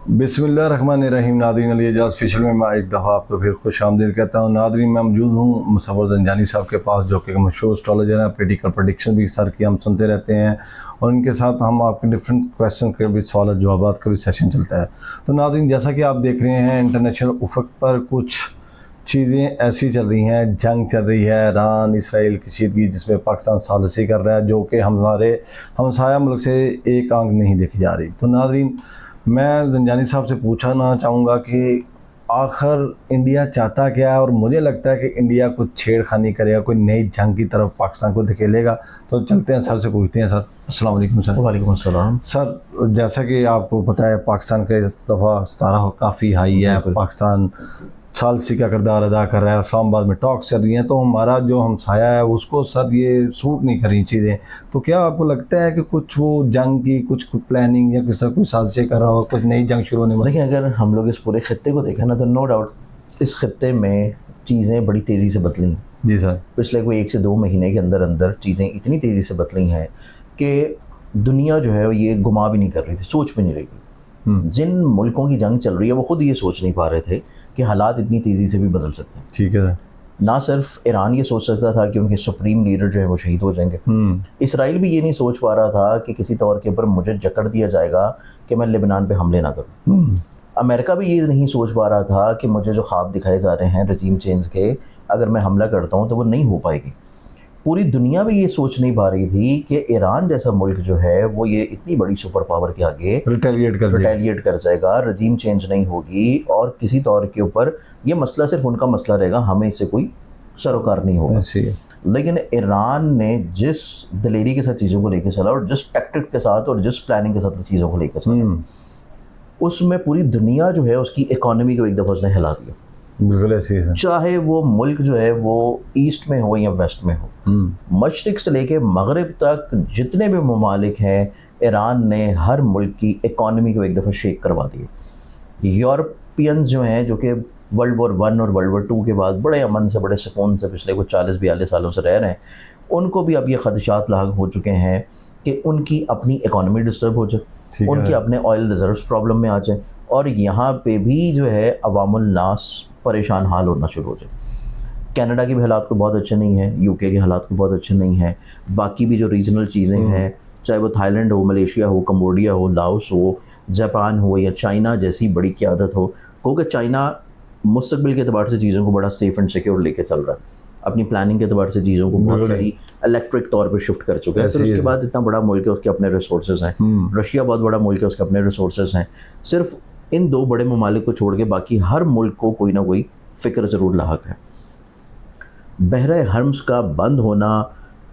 बिस्मिल्लाहिर्रहमानिर्रहीम। Nadreen, Ali Ejaz special में मैं एक दफ़ा आपको फिर खुश आमदीद कहता हूँ। नादरीन, मैं मौजूद हूँ मुसव्वर ज़ंजानी साहब के पास, जो कि मशहूर एस्ट्रोलॉजर हैं। पोलिटिकल प्रेडिक्शन भी सर की हम सुनते रहते हैं और इनके साथ हम आपके डिफरेंट क्वेश्चन के भी सवाल जवाब का भी सेशन चलता है। तो नादरीन, जैसा कि आप देख रहे हैं, इंटरनेशनल उफक पर कुछ चीज़ें ऐसी चल रही हैं। जंग चल रही है ईरान इसराइल कशीदगी, जिसमें पाकिस्तान सालसी कर रहा है, जो कि हमारे हमसाया मुल्क से एक आंख नहीं देखी जा रही। तो नादरीन, मैं ज़ंजानी साहब से पूछना चाहूँगा कि आखिर इंडिया चाहता क्या है, और मुझे लगता है कि इंडिया कुछ छेड़खानी करेगा, कोई नई जंग की तरफ पाकिस्तान को धकेलेगा। तो चलते हैं सर से पूछते हैं। सर अस्सलाम वालेकुम। सर वालेकुम अस्सलाम। सर, जैसा कि आपको पता है, पाकिस्तान का इस दफ़ा सतारा काफ़ी हाई है। पाकिस्तान सालसी का किरदार अदा कर रहा है। इस्लामाबाद में टॉक्स चल रही हैं, तो हमारा जो हमसाया है उसको सर ये सूट नहीं कर रही चीज़ें। तो क्या आपको लगता है कि कुछ वो जंग की कुछ प्लानिंग या किसी कोई साजिश कर रहा हो, कुछ नई जंग शुरू होने में? देखिए, अगर हम लोग इस पूरे खत्ते को देखें ना, तो नो डाउट इस खत्ते में चीज़ें बड़ी तेज़ी से बदली हैं। जी सर। पिछले कोई 1 से 2 महीने के अंदर अंदर चीज़ें इतनी तेज़ी से बदली हैं कि दुनिया जो है ये गुमा भी नहीं कर रही थी, सोच भी नहीं रही थी। जिन मुल्कों की जंग चल रही है वो खुद ये सोच नहीं पा रहे थे कि हालात इतनी तेज़ी से भी बदल सकते हैं। ठीक है सर। ना सिर्फ ईरान ये सोच सकता था कि उनके सुप्रीम लीडर जो है वो शहीद हो जाएंगे, इसराइल भी ये नहीं सोच पा रहा था कि किसी तौर के ऊपर मुझे जकड़ दिया जाएगा कि मैं लेबनान पे हमले ना करूं। अमेरिका भी ये नहीं सोच पा रहा था कि मुझे जो ख्वाब दिखाए जा रहे हैं रजीम चेंज के, अगर मैं हमला करता हूं तो वो नहीं हो पाएगी। पूरी दुनिया भी ये सोच नहीं पा रही थी कि ईरान जैसा मुल्क जो है वो ये इतनी बड़ी सुपर पावर के आगे रिटेलिएट कर जाएगा, रजीम चेंज नहीं होगी और किसी तौर के ऊपर ये मसला सिर्फ उनका मसला रहेगा, हमें इससे कोई सरोकार नहीं होगा। लेकिन ईरान ने जिस दलेरी के साथ चीज़ों को लेकर चला और जिस टैक्टिक के साथ और जिस प्लानिंग के साथ चीज़ों को लेकर चला, उसमें पूरी दुनिया जो है उसकी इकोनॉमी को एक दफ़ा उसने हिला दिया। बिल्कुल ऐसी है। चाहे वो मुल्क जो है वो ईस्ट में हो या वेस्ट में हो, मशरिक से लेके मगरिब तक जितने भी ममालिक हैं, ईरान ने हर मुल्क की इकोनॉमी को एक दफ़ा शेक करवा दिए। यूरोपियंस जो हैं, जो कि वर्ल्ड वॉर 1 और वर्ल्ड वॉर 2 के बाद बड़े अमन से बड़े सुकून से पिछले कुछ 40-42 सालों से रह रहे हैं, उनको भी अब ये खदशात लाग हो चुके हैं कि उनकी अपनी इकोनॉमी डिस्टर्ब हो जाए, उनके अपने ऑयल रिजर्व्स प्रॉब्लम में आ जाए और यहाँ पे भी जो है अवामुल नास परेशान हाल होना शुरू हो जाए। कनाडा के भी हालात को बहुत अच्छे नहीं है, यूके के हालात को बहुत अच्छे नहीं हैं। बाकी भी जो रीजनल चीज़ें हैं, चाहे वो थाईलैंड हो, मलेशिया हो, कम्बोडिया हो, लाओस हो, जापान हो या चाइना जैसी बड़ी क़यादत हो, क्योंकि चाइना मुस्तकबिल के अतबार से चीज़ों को बड़ा सेफ़ एंड सिक्योर लेके चल रहा है। अपनी प्लानिंग के अतबार से चीज़ों को बहुत सारी इलेक्ट्रिक तौर पर शिफ्ट कर चुका है। फिर उसके बाद इतना बड़ा मुल्क है, उसके अपने रिसोर्सेज हैं। रशिया बहुत बड़ा मुल्क है, उसके अपने रिसोर्सेज हैं। सिर्फ इन 2 बड़े ममालिक को छोड़ के बाकी हर मुल्क को कोई ना कोई फ़िक्र ज़रूर लाहक है। बहरे हर्म्स का बंद होना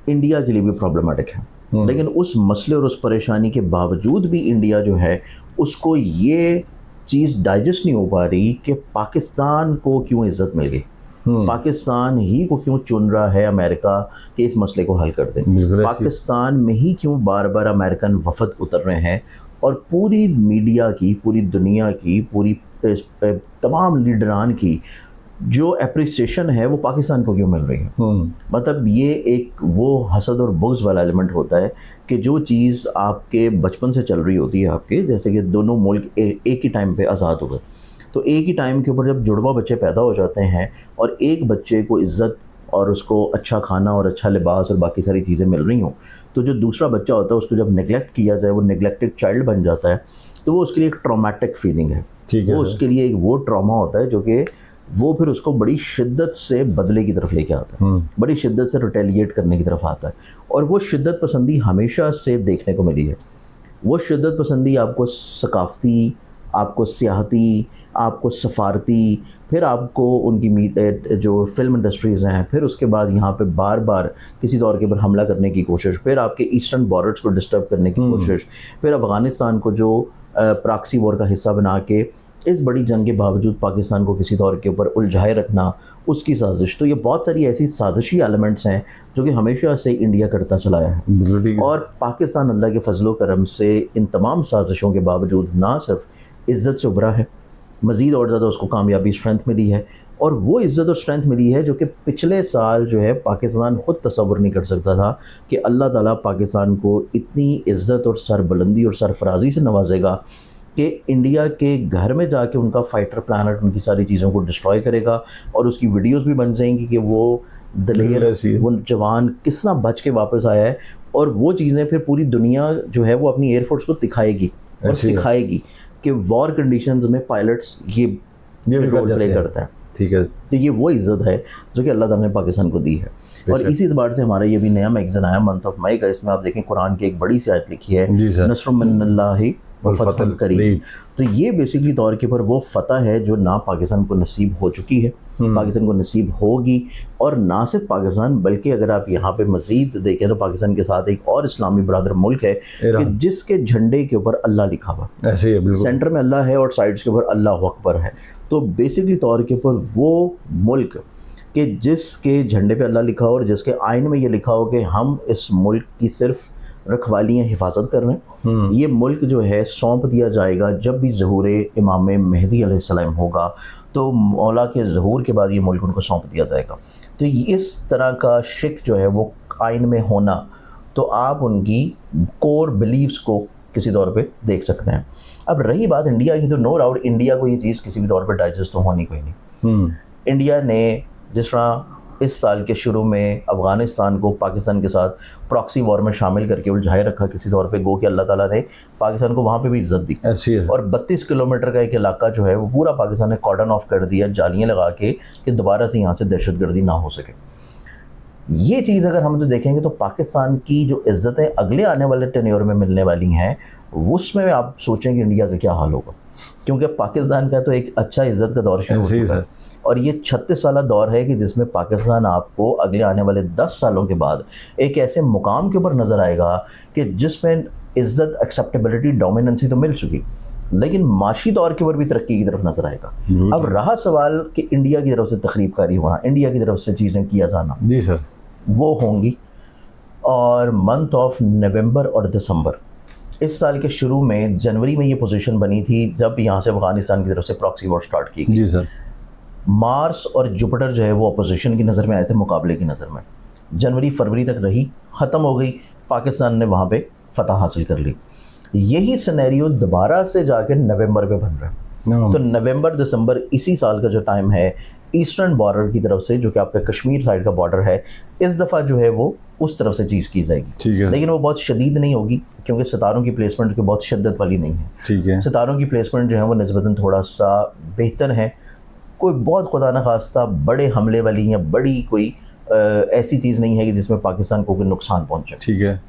इंडिया के लिए भी प्रॉब्लमेटिक है, लेकिन उस मसले और उस परेशानी के बावजूद भी इंडिया जो है उसको ये चीज़ डाइजेस्ट नहीं हो पा रही कि पाकिस्तान को क्यों इज़्ज़त मिल गई, पाकिस्तान ही को क्यों चुन रहा है अमेरिका कि इस मसले को हल कर दे, पाकिस्तान में ही क्यों बार बार अमेरिकन वफद उतर रहे हैं और पूरी मीडिया की, पूरी दुनिया की, पूरी तमाम लीडरान की जो एप्रिसिएशन है वो पाकिस्तान को क्यों मिल रही है। मतलब ये एक वो हसद और बुग़्ज़ वाला एलिमेंट होता है कि जो चीज़ आपके बचपन से चल रही होती है आपके, जैसे कि दोनों मुल्क एक ही टाइम पे आज़ाद हो गए, तो एक ही टाइम के ऊपर जब जुड़वा बच्चे पैदा हो जाते हैं और एक बच्चे को इज़्ज़त और उसको अच्छा खाना और अच्छा लिबास और बाकी सारी चीज़ें मिल रही हों, तो जो दूसरा बच्चा होता है उसको जब नेगलेक्ट किया जाए, वो नेगलेक्टेड चाइल्ड बन जाता है, तो वो उसके लिए एक ट्रॉमेटिक फीलिंग है। वो उसके लिए एक वो ट्रॉमा होता है जो कि वो फिर उसको बड़ी शिद्दत से बदले की तरफ लेके आता है, बड़ी शिद्दत से रिटेलिएट करने की तरफ आता है। और वो शिद्दत पसंदी हमेशा से देखने को मिली है। वो शिद्दत पसंदी आपको सकाफ़ती, आपको सियाहती, आपको सफारती, फिर आपको उनकी जो फिल्म इंडस्ट्रीज़ हैं, फिर उसके बाद यहाँ पे बार बार किसी तौर के ऊपर हमला करने की कोशिश, फिर आपके ईस्टर्न बॉर्डर्स को डिस्टर्ब करने की कोशिश, फिर अफ़गानिस्तान को जो प्रॉक्सी वॉर का हिस्सा बना के इस बड़ी जंग के बावजूद पाकिस्तान को किसी तौर के ऊपर उलझाए रखना, उसकी साजिश। तो ये बहुत सारी ऐसी साजिशी एलिमेंट्स हैं जो कि हमेशा से इंडिया करता चला आया है। और पाकिस्तान अल्लाह के फजलो करम से इन तमाम साजिशों के बावजूद ना सिर्फ इज़्ज़त से उभरा है, मज़ीद और ज़्यादा उसको कामयाबी स्ट्रेंथ मिली है। और वो इज़्ज़त और स्ट्रेंथ मिली है जो कि पिछले साल जो है पाकिस्तान ख़ुद तसव्वुर नहीं कर सकता था कि अल्लाह ताला पाकिस्तान को इतनी इज़्ज़त और सरबुलंदी और सरफराजी से नवाजेगा कि इंडिया के घर में जाके उनका फाइटर प्लानट उनकी सारी चीज़ों को डिस्ट्रॉय करेगा और उसकी वीडियोस भी बन जाएंगी कि वो दलेर, वो जवान किस तरह बच के वापस आया है। और वो चीज़ें फिर पूरी दुनिया जो है वो अपनी एयरफोर्स को दिखाएगी और सिखाएगी कि वॉर कंडीशंस में पायलट्स ये रोल प्ले करते हैं। ठीक है, तो ये वो इज़्ज़त है जो कि अल्लाह ताला ने पाकिस्तान को दी है। और इसी एतबार से हमारा ये भी नया मैगज़ीन आया मंथ ऑफ मई का, इसमें आप देखें कुरान की एक बड़ी सी आयत लिखी है, नस्रुम मिनल्लाहि व फतहुन करीब। तो ये बेसिकली तौर के ऊपर वो फतह है जो ना पाकिस्तान को नसीब हो चुकी है, पाकिस्तान को नसीब होगी। और ना सिर्फ पाकिस्तान बल्कि अगर आप यहाँ पे मज़ीद देखें तो पाकिस्तान के साथ एक और इस्लामी बरदर मुल्क है कि जिसके झंडे के ऊपर अल्लाह लिखा हुआ, ऐसे ही सेंटर में अल्लाह है और साइड्स के ऊपर अल्लाह अकबर है। तो बेसिकली तौर के ऊपर वो मुल्क कि जिसके झंडे पे अल्लाह लिखा हो और जिसके आइन में ये लिखा हो कि हम इस मुल्क की सिर्फ रखवाली हिफाजत कर रहे हैं, ये मुल्क जो है सौंप दिया जाएगा जब भी ज़हूर इमाम मेहदी अलैहिस्सलाम होगा, तो मौला के ज़हूर के बाद ये मुल्क उनको सौंप दिया जाएगा। तो इस तरह का शिक जो है वो आइन में होना, तो आप उनकी कोर बिलीव्स को किसी तौर पे देख सकते हैं। अब रही बात इंडिया की, तो नो डाउट इंडिया को ये चीज़ किसी भी तौर पे डाइजेस्ट तो होनी कोई नहीं। इंडिया ने जिस तरह इस साल के शुरू में अफ़गानिस्तान को पाकिस्तान के साथ प्रॉक्सी वॉर में शामिल करके उलझाए रखा किसी तौर पे, गो कि अल्लाह ताला ने पाकिस्तान को वहाँ पे भी इज़्ज़त दी। ऐसी है। और 32 किलोमीटर का एक इलाका जो है वो पूरा पाकिस्तान ने कॉर्डन ऑफ कर दिया, जालियाँ लगा के, कि दोबारा से यहाँ से दहशतगर्दी ना हो सके। ये चीज़ अगर हम तो देखेंगे तो पाकिस्तान की जो इज़्ज़तें अगले आने वाले टेन्योर में मिलने वाली हैं, उसमें आप सोचेंगे इंडिया का क्या हाल होगा, क्योंकि पाकिस्तान का तो एक अच्छा इज़्ज़त का दौर शुरू हो चुका है और ये 36 साल दौर है कि जिसमें पाकिस्तान आपको अगले आने वाले 10 सालों के बाद एक ऐसे मुकाम के ऊपर नज़र आएगा कि जिसमें इज़्ज़त, एक्सेप्टेबिलिटी, डोमिनेंसी तो मिल चुकी, लेकिन माशी तौर के ऊपर भी तरक्की की तरफ नज़र आएगा। अब रहा सवाल कि इंडिया की तरफ से तखरीबकारी होना, इंडिया की तरफ से चीज़ें किया जाना, जी सर, वो होंगी। और मंथ ऑफ नवंबर और दिसंबर इस साल के शुरू में, जनवरी में ये पोजीशन बनी थी जब यहाँ से अफगानिस्तान की तरफ से प्रॉक्सी वॉर स्टार्ट की गई। जी सर। मार्स और जुपिटर जो है वो अपोजिशन की नज़र में आए थे, मुकाबले की नज़र में। जनवरी फरवरी तक रही, ख़त्म हो गई, पाकिस्तान ने वहाँ पे फतह हासिल कर ली। यही सिनेरियो दोबारा से जाके नवंबर पे बन रहा है। तो नवंबर दिसंबर इसी साल का जो टाइम है, ईस्टर्न बॉर्डर की तरफ से, जो कि आपका कश्मीर साइड का बॉर्डर है, इस दफ़ा जो है वो उस तरफ से चीज़ की जाएगी। ठीक है। लेकिन वो बहुत शदीद नहीं होगी क्योंकि सितारों की प्लेसमेंट की बहुत शिद्दत वाली नहीं है। ठीक है। सितारों की प्लेसमेंट जो है वो निस्बतन थोड़ा सा बेहतर है। कोई बहुत खुदा न खास्ता बड़े हमले वाली या बड़ी कोई ऐसी चीज़ नहीं है कि जिसमें पाकिस्तान को कोई नुकसान पहुँचे। ठीक है।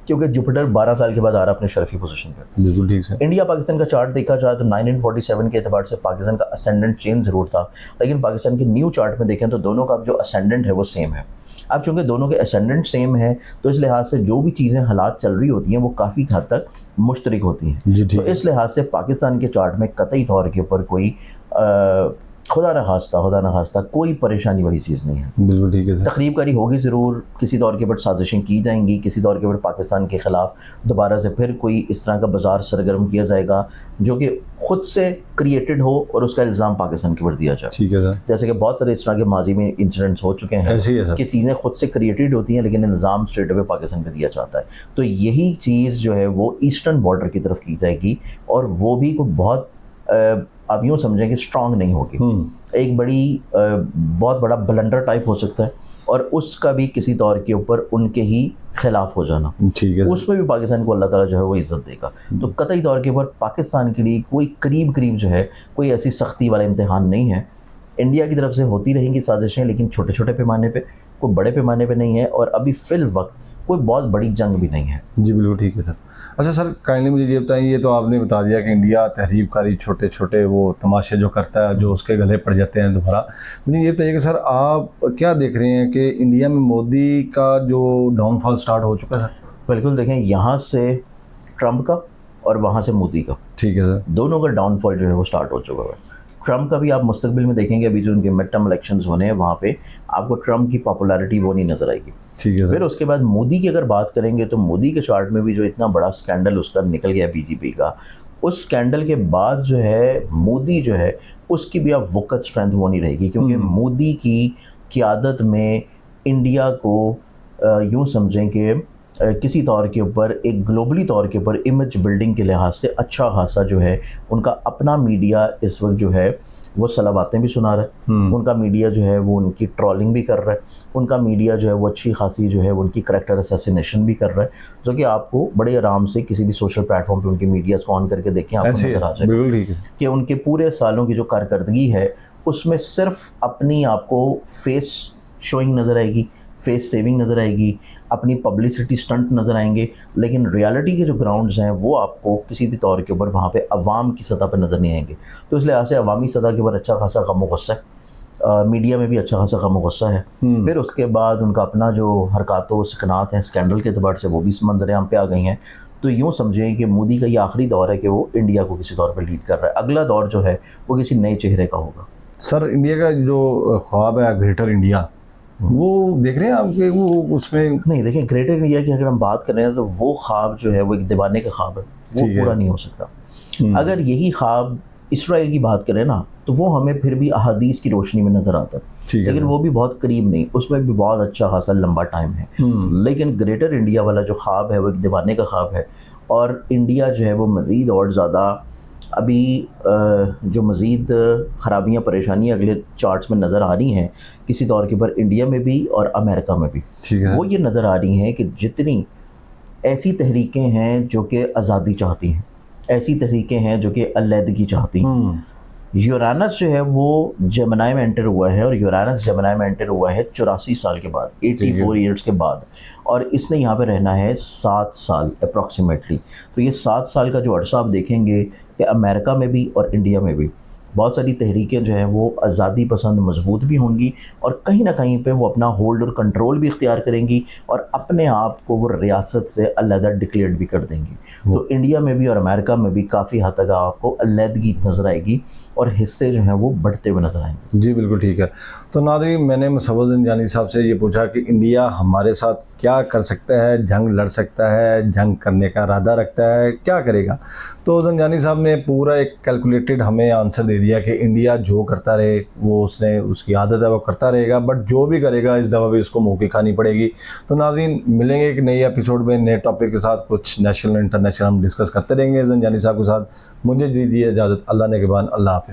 क्योंकि जुपिटर 12 साल के बाद आ रहा है अपने शर्फी पोजीशन पर। बिल्कुल ठीक है। इंडिया पाकिस्तान का चार्ट देखा जाए तो 1947 के एतबार से पाकिस्तान का असेंडेंट चेंज ज़रूर था, लेकिन पाकिस्तान के न्यू चार्ट में देखें तो दोनों का जो असेंडेंट है वो सेम है। अब चूँकि दोनों के असेंडेंट सेम है तो इस लिहाज से जो भी चीज़ें हालात चल रही होती हैं वो काफ़ी हद तक मुश्तरक होती हैं। तो इस लिहाज से पाकिस्तान के चार्ट में कतई तौर के ऊपर कोई खुदा न खास्ता कोई परेशानी वाली चीज़ नहीं है। बिल्कुल ठीक है। तकरीबकारी होगी ज़रूर, किसी तौर के ऊपर साजिशें की जाएंगी, किसी तौर के ऊपर पाकिस्तान के ख़िलाफ़ दोबारा से फिर कोई इस तरह का बाज़ार सरगर्म किया जाएगा जो कि ख़ुद से क्रिएटेड हो और उसका इल्ज़ाम पाकिस्तान के ऊपर दिया जाए। ठीक है सर। जैसे कि बहुत सारे इस तरह के माजी में इंसिडेंट्स हो चुके हैं कि चीज़ें ख़ुद से क्रिएटेड होती हैं लेकिन इल्ज़ाम स्ट्रेट अवे पाकिस्तान पर दिया जाता है। तो यही चीज़ जो है वो ईस्टर्न बॉर्डर की तरफ की जाएगी और वो भी कोई बहुत आप यूँ समझें कि स्ट्रॉन्ग नहीं होगी। एक बड़ी बहुत बड़ा ब्लंडर टाइप हो सकता है और उसका भी किसी तौर के ऊपर उनके ही खिलाफ हो जाना। ठीक है। उसमें भी पाकिस्तान को अल्लाह ताला जो है वो इज़्ज़त देगा। तो कतई तौर के ऊपर पाकिस्तान के लिए कोई करीब जो है कोई ऐसी सख्ती वाला इम्तिहान नहीं है। इंडिया की तरफ से होती रहेंगी साजिशें, लेकिन छोटे छोटे पैमाने पर, कोई बड़े पैमाने पर नहीं है और अभी फ़िल वक्त कोई बहुत बड़ी जंग भी नहीं है। जी बिल्कुल ठीक है सर। अच्छा सर, काइंडली मुझे ये बताइए, ये तो आपने बता दिया कि इंडिया तहरीबकारी छोटे छोटे वो तमाशे जो करता है जो उसके गले पड़ जाते हैं दोबारा। मुझे ये बताइए कि सर आप क्या देख रहे हैं कि इंडिया में मोदी का जो डाउनफॉल स्टार्ट हो चुका है? बिल्कुल देखें, यहाँ से ट्रंप का और वहाँ से मोदी का, ठीक है सर, दोनों का डाउनफॉल जो है वो स्टार्ट हो चुका है। ट्रंप का भी आप मुस्तकबिल में देखेंगे, अभी जो उनके मिड टर्म इलेक्शंस होने हैं वहाँ पे आपको ट्रंप की पॉपुलैरिटी वो नहीं नज़र आएगी। ठीक है। फिर उसके बाद मोदी की अगर बात करेंगे तो मोदी के चार्ट में भी जो इतना बड़ा स्कैंडल उसका निकल गया बीजेपी का, उस स्कैंडल के बाद जो है मोदी जो है उसकी भी अब वक़्त स्ट्रेंथ वो नहीं रहेगी, क्योंकि मोदी की क़ियादत में इंडिया को यूँ समझें कि किसी तौर के ऊपर एक ग्लोबली तौर के ऊपर इमेज बिल्डिंग के लिहाज से अच्छा खासा जो है उनका अपना मीडिया इस वक्त जो है वो सलाह बातें भी सुना रहा है, उनका मीडिया जो है वो उनकी ट्रोलिंग भी कर रहा है, उनका मीडिया जो है वो अच्छी खासी जो है वो उनकी करैक्टर असैसिनेशन भी कर रहा है, जो कि आपको बड़े आराम से किसी भी सोशल प्लेटफॉर्म पे उनकी मीडियाज़ को ऑन करके देखें आपको ऐसे नज़र आ जाए बिल्कुल ठीक है। कि उनके पूरे सालों की जो कारकर्दगी है उसमें सिर्फ अपनी आपको फेस शोइंग नज़र आएगी, फेस सेविंग नज़र आएगी, अपनी पब्लिसिटी स्टंट नज़र आएंगे, लेकिन रियलिटी के जो ग्राउंड्स हैं वो आपको किसी भी तौर के ऊपर वहाँ पे अवाम की सतह पर नज़र नहीं आएंगे। तो इसलिए ऐसे अवामी सतह के ऊपर अच्छा खासा गम गुस्सा है, मीडिया में भी अच्छा खासा गम गुस्सा है। फिर उसके बाद उनका अपना जो हरकतों सकनात हैं स्कैंडल के अतबार से वो भी इस मंजर आम पे आ गई हैं। तो यूँ समझें कि मोदी का ये आखिरी दौर है कि वो इंडिया को किसी तौर पर लीड कर रहा है, अगला दौर जो है वो किसी नए चेहरे का होगा। सर इंडिया का जो ख्वाब है ग्रेटर इंडिया, वो देख रहे हैं आपके वो उसमें? नहीं देखें, ग्रेटर इंडिया की अगर हम बात कर रहे हैं तो वो ख्वाब जो है वो एक दीवाने का ख्वाब है, वो पूरा नहीं हो सकता। अगर यही ख्वाब इसराइल की बात करें ना तो वो हमें फिर भी अहादीस की रोशनी में नज़र आता है, लेकिन वो भी बहुत करीब नहीं, उसमें भी बहुत अच्छा खासा लंबा टाइम है। लेकिन ग्रेटर इंडिया वाला जो ख्वाब है वो एक दीवाने का ख्वाब है, और इंडिया जो है वो मज़ीद और ज़्यादा अभी जो मज़ीद ख़राबियाँ परेशानियाँ अगले चार्ट्स में नज़र आ रही हैं किसी तौर के ऊपर इंडिया में भी और अमेरिका में भी, वो ये नज़र आ रही हैं कि जितनी ऐसी तहरीकें हैं जो कि आज़ादी चाहती हैं, ऐसी तहरीकें हैं जो कि अलहदगी चाहती हैं। यूरानस जो है वो जमनाई में एंटर हुआ है, और यूरानस जमनाई में एंटर हुआ है 84 साल के बाद, 84 ईयर्स के बाद, और इसने यहाँ पे रहना है 7 साल अप्रॉक्सीमेटली। तो ये 7 साल का जो अरसा आप देखेंगे कि अमेरिका में भी और इंडिया में भी बहुत सारी तहरीकें जो हैं वो आज़ादी पसंद मजबूत भी होंगी, और कहीं ना कहीं पे वो अपना होल्ड और कंट्रोल भी इख्तियार करेंगी, और अपने आप को वो रियासत से अलहदा डिक्लेयर भी कर देंगी। तो इंडिया में भी और अमेरिका में भी काफ़ी हद तक आपको अलहदगी नज़र आएगी, और हिस्से जो हैं वो बढ़ते हुए नज़र आएंगे। जी बिल्कुल ठीक है। तो नाज़रीन, मैंने मुसव्वर ज़ंजानी साहब से ये पूछा कि इंडिया हमारे साथ क्या कर सकता है, जंग लड़ सकता है, जंग करने का इरादा रखता है, क्या करेगा। तो ज़ंजानी साहब ने पूरा एक कैलकुलेटेड हमें आंसर दे दिया कि इंडिया जो करता रहे वो उसने उसकी आदत है वो करता रहेगा, बट जो भी करेगा इस दफ़ा भी उसको मुँह की खानी पड़ेगी। तो नाज़रीन, मिलेंगे एक नई एपिसोड में नए टॉपिक के साथ, कुछ नेशनल इंटरनेशनल हम डिस्कस करते रहेंगे ज़ंजानी साहब के साथ। मुझे दीजिए इजाज़त, अल्लाह ने के बाद, अल्लाह हाफ़िज़।